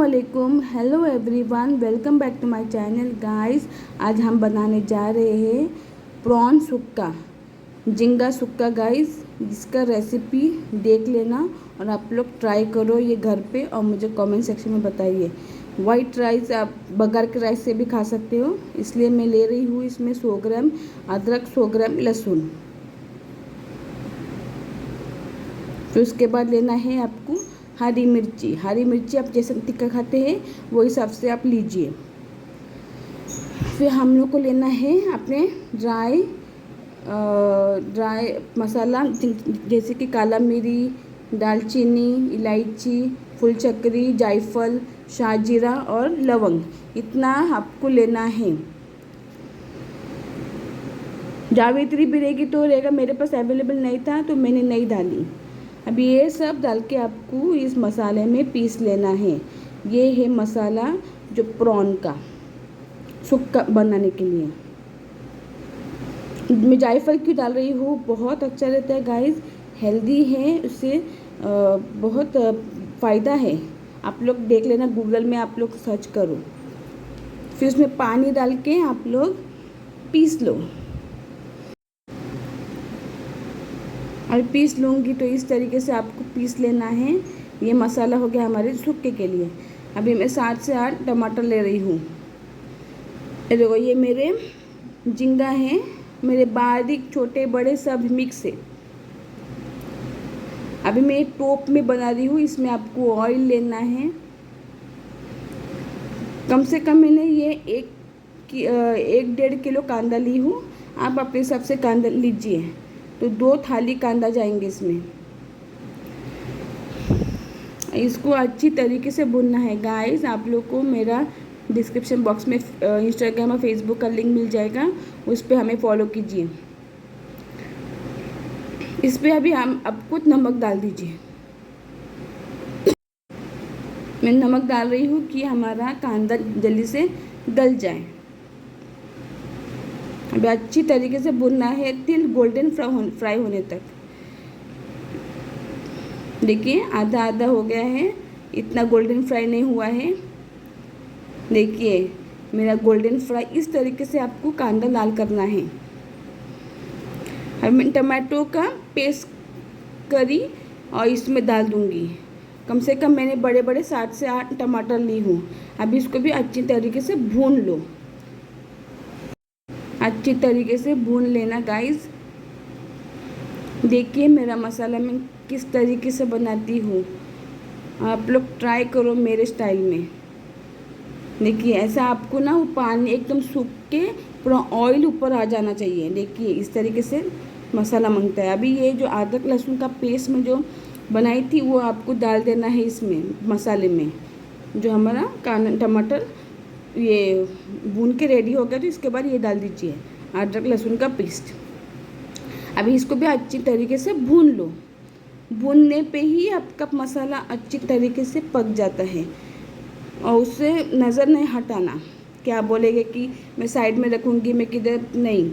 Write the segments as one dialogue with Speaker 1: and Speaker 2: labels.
Speaker 1: अस्सलामुअलैकुम, hello everyone, welcome back to my channel guys. आज हम बनाने जा रहे हैं प्रॉन सुक्का, झींगा सुक्का गाइस। जिसका रेसिपी देख लेना और आप लोग ट्राई करो ये घर पे और मुझे कमेंट सेक्शन में बताइए। वाइट राइस आप बगैर के राइस से भी खा सकते हो, इसलिए मैं ले रही हूँ इसमें 100 ग्राम अदरक, 100 ग्राम लहसुन। फिर उसके बाद लेना है आपको हरी मिर्ची आप जैसे तीखा खाते हैं वो हिसाब से आप लीजिए। फिर हम लोग को लेना है अपने ड्राई मसाला, जैसे कि काला मिरी, दालचीनी, इलायची, फुलचक्री, जायफल, शाहजीरा और लवंग। इतना आपको लेना है। जावित्री भी रहेगी तो रहेगा, मेरे पास अवेलेबल नहीं था तो मैंने नहीं डाली। अभी ये सब डाल के आपको इस मसाले में पीस लेना है। ये है मसाला जो प्रॉन का सुक्का बनाने के लिए। मैं जायफल क्यों डाल रही हूँ, बहुत अच्छा रहता है गाइस, हेल्दी है, उससे बहुत फ़ायदा है। आप लोग देख लेना, गूगल में आप लोग सर्च करो। फिर उसमें पानी डाल के आप लोग पीस लो। और पीस लूँगी तो इस तरीके से आपको पीस लेना है। ये मसाला हो गया हमारे सुक्के के लिए। अभी मैं 7 से 8 टमाटर ले रही हूँ। देखो ये मेरे झींगा हैं, मेरे बारीक छोटे बड़े सब मिक्स है। अभी मैं एक टोप में बना रही हूँ, इसमें आपको ऑयल लेना है। कम से कम मैंने ये 1-1.5 किलो कांदा ली हूँ। आप अपने हिसाब से कांदा लीजिए, तो 2 थाली कांदा जाएंगे इसमें। इसको अच्छी तरीके से भुनना है गाइस। आप लोग को मेरा डिस्क्रिप्शन बॉक्स में इंस्टाग्राम और फेसबुक का लिंक मिल जाएगा, उस पर हमें फॉलो कीजिए। इस पर अभी हम अब कुछ नमक डाल दीजिए। मैं नमक डाल रही हूँ कि हमारा कांदा जल्दी से गल जाए। अभी अच्छी तरीके से भुनना है तिल गोल्डन फ्राई होने तक। देखिए आधा आधा हो गया है, इतना गोल्डन फ्राई नहीं हुआ है। देखिए मेरा गोल्डन फ्राई, इस तरीके से आपको कांदा लाल करना है। अब मैं टमाटो का पेस्ट करी और इसमें डाल दूंगी। कम से कम मैंने बड़े बड़े 7 से 8 टमाटर ली हूँ। अभी इसको भी अच्छी तरीके से भून लो। अच्छी तरीके से भून लेना गाइस। देखिए मेरा मसाला मैं किस तरीके से बनाती हूँ, आप लोग ट्राई करो मेरे स्टाइल में। देखिए ऐसा आपको ना वो पानी एकदम सूख के पूरा ऑयल ऊपर आ जाना चाहिए। देखिए इस तरीके से मसाला मांगता है। अभी ये जो अदरक लहसुन का पेस्ट में जो बनाई थी वो आपको डाल देना है इसमें मसाले में। जो हमारा टमाटर ये भून के रेडी हो गया तो इसके बाद ये डाल दीजिए अदरक लहसुन का पेस्ट। अभी इसको भी अच्छी तरीके से भून लो। भूनने पे ही आपका मसाला अच्छी तरीके से पक जाता है और उससे नज़र नहीं हटाना। क्या बोलेंगे कि मैं साइड में रखूँगी, मैं किधर, नहीं,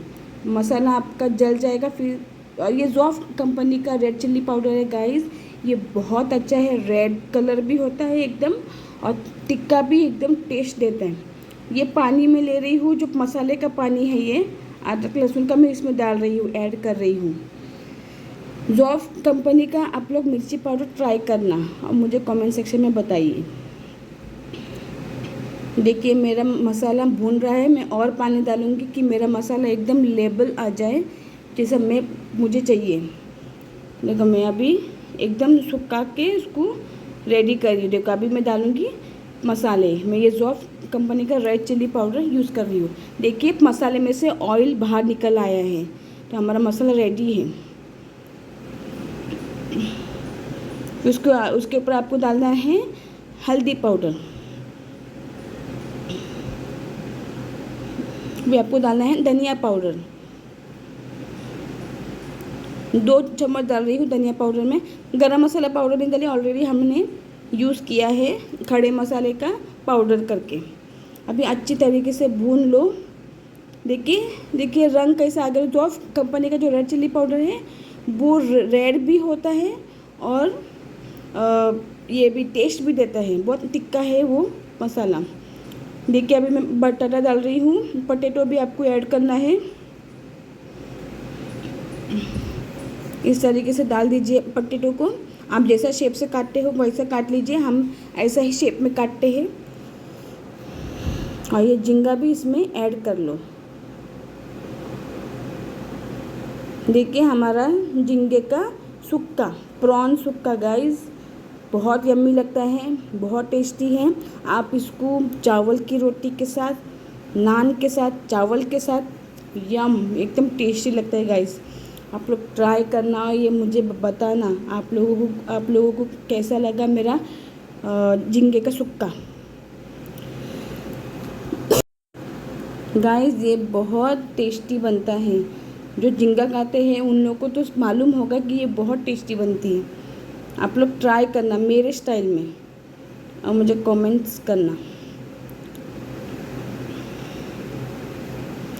Speaker 1: मसाला आपका जल जाएगा। फिर और ये ज़ॉफ कंपनी का रेड चिल्ली पाउडर है गाइस, ये बहुत अच्छा है। रेड कलर भी होता है एकदम और टिक्का भी एकदम टेस्ट देता है। ये पानी में ले रही हूँ, जो मसाले का पानी है, ये अदरक लहसुन का मैं इसमें डाल रही हूँ, ऐड कर रही हूँ। ज़ॉफ कंपनी का आप लोग मिर्ची पाउडर ट्राई करना और मुझे कमेंट सेक्शन में बताइए। देखिए मेरा मसाला भून रहा है, मैं और पानी डालूँगी कि मेरा मसाला एकदम लेवल आ जाए जैसा मुझे चाहिए। देखो मैं अभी एकदम सुखा के इसको रेडी कर रही हूँ। देखो अभी मैं डालूँगी मसाले। मैं ये ज़ॉफ कंपनी का रेड चिल्ली पाउडर यूज़ कर रही हूँ। देखिए मसाले में से ऑयल बाहर निकल आया है, तो हमारा मसाला रेडी है। उसके ऊपर आपको डालना है हल्दी पाउडर, भी आपको डालना है धनिया पाउडर। 2 चम्मच डाल रही हूँ धनिया पाउडर में। गरम मसाला पाउडर नहीं डाली, ऑलरेडी हमने यूज़ किया है खड़े मसाले का पाउडर करके। अभी अच्छी तरीके से भून लो। देखिए रंग कैसा आ गया। जो कंपनी का जो रेड चिल्ली पाउडर है वो रेड भी होता है और ये भी टेस्ट भी देता है, बहुत तिक्का है वो मसाला। देखिए अभी मैं बटाटा डाल रही हूँ, पोटैटो भी आपको ऐड करना है। इस तरीके से डाल दीजिए पोटैटो को। आप जैसा शेप से काटते हो वैसा काट लीजिए, हम ऐसा ही शेप में काटते हैं। और ये झींगा भी इसमें ऐड कर लो। देखिए हमारा झींगे का सुक्का, प्रॉन सुक्का गाइस, बहुत यम्मी लगता है, बहुत टेस्टी है। आप इसको चावल की रोटी के साथ, नान के साथ, चावल के साथ, यम एकदम टेस्टी लगता है गाइस। आप लोग ट्राई करना, ये मुझे बताना आप लोगों को कैसा लगा मेरा झींगे का सुक्का। गाइस ये बहुत टेस्टी बनता है, जो झींगा खाते हैं उन लोगों को तो मालूम होगा कि ये बहुत टेस्टी बनती है। आप लोग ट्राई करना मेरे स्टाइल में और मुझे कमेंट्स करना।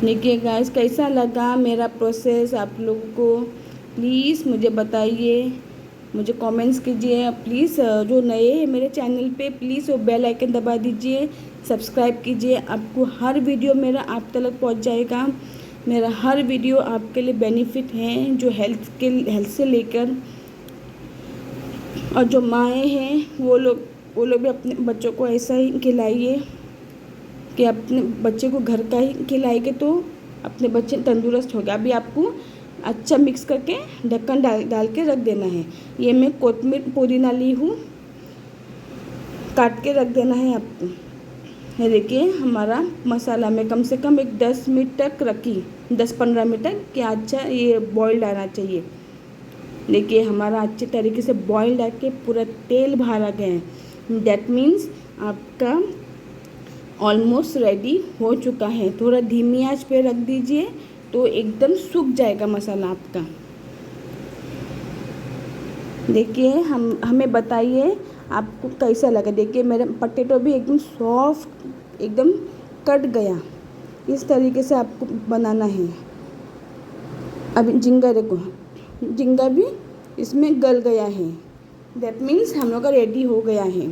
Speaker 1: देखिए गाइस कैसा लगा मेरा प्रोसेस आप लोगों को, प्लीज़ मुझे बताइए, मुझे कमेंट्स कीजिए। प्लीज़ जो नए हैं मेरे चैनल पे प्लीज़ वो बेल आइकन दबा दीजिए, सब्सक्राइब कीजिए। आपको हर वीडियो मेरा आप तक पहुंच जाएगा। मेरा हर वीडियो आपके लिए बेनिफिट है, जो हेल्थ से लेकर, और जो माएँ हैं वो लोग भी अपने बच्चों को ऐसा ही खिलाइए कि अपने बच्चे को घर का ही खिलाएंगे तो अपने बच्चे तंदुरुस्त हो गए। अभी आपको अच्छा मिक्स करके ढक्कन डाल के रख देना है। ये मैं कोतमीर पुदीना ली हूँ, काट के रख देना है आपको। ये देखिए हमारा मसाला में कम से कम एक 10 मिनट तक रखी, 10-15 मिनट तक कि अच्छा ये बॉइल्ड आना चाहिए। देखिए हमारा अच्छे तरीके से बॉइल्ड आके पूरा तेल बाहर आ गया है। दैट मीन्स आपका ऑलमोस्ट रेडी हो चुका है। थोड़ा धीमी आंच पे रख दीजिए तो एकदम सूख जाएगा मसाला आपका। देखिए हमें बताइए आपको कैसा लगा। देखिए मेरा पोटैटो भी एकदम सॉफ्ट, एकदम कट गया। इस तरीके से आपको बनाना है। अभी झींगा देखो, झींगा भी इसमें गल गया है। दैट मीन्स हम लोग का रेडी हो गया है।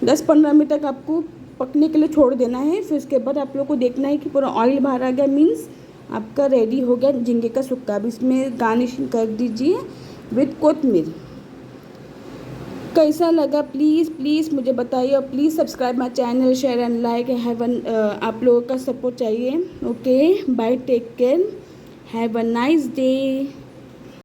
Speaker 1: 10-15 मिनट तक आपको पकने के लिए छोड़ देना है। फिर उसके बाद आप लोग को देखना है कि पूरा ऑयल बाहर आ गया, मीन्स आपका रेडी हो गया झींगे का सुक्का। अब इसमें गार्निशिंग कर दीजिए विद कोतमीर। कैसा लगा प्लीज़ मुझे बताइए, और please subscribe my channel, share and like. आप लोगों का सपोर्ट चाहिए। Okay bye, take care, have a nice day.